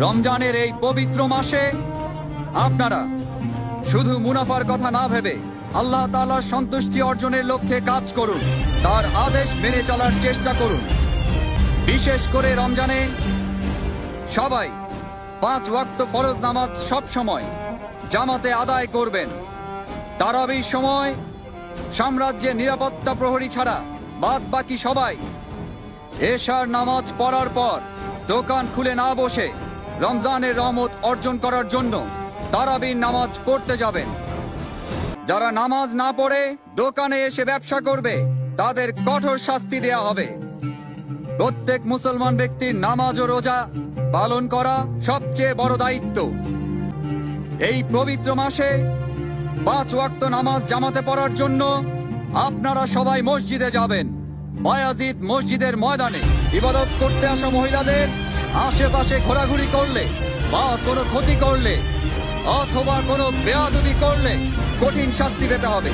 রমজানের এই পবিত্র মাসে আপনারা শুধু মুনাফার কথা না ভেবে আল্লাহ তাআলার সন্তুষ্টি অর্জনের লক্ষ্যে কাজ করুন, তার আদেশ মেনে চলার চেষ্টা করুন। বিশেষ করে রমজানে সবাই 5 ওয়াক্ত ফরজ নামাজ সব সময় জামাতে আদায় করবেন। তারাবির সময় সাম্রাজ্যের নিরাপত্তা প্রহরী ছাড়া বাদ বাকি সবাই এশার নামাজ পড়ার পর দোকান খুলে না বসে রমজানের রহমত অর্জন করার জন্য তারাবির নামাজ পড়তে যাবেন। যারা নামাজ না পড়ে দোকানে এসে ব্যবসা করবে তাদের কঠোর শাস্তি দেয়া হবে। প্রত্যেক মুসলমান ব্যক্তির নামাজ ও রোজা পালন করা সবচেয়ে বড় দায়িত্ব। এই পবিত্র মাসে 5 ওয়াক্ত নামাজ জামাতে পড়ার জন্য আপনারা সবাই মসজিদে যাবেন। বায়াজিদ মসজিদের ময়দানে ইবাদত করতে আসা মহিলাদের আশেপাশে ঘোরাঘুরি করলে বা কোনো ক্ষতি করলে অথবা কোনো বেয়াদবি করলে কঠিন শাস্তি পেতে হবে।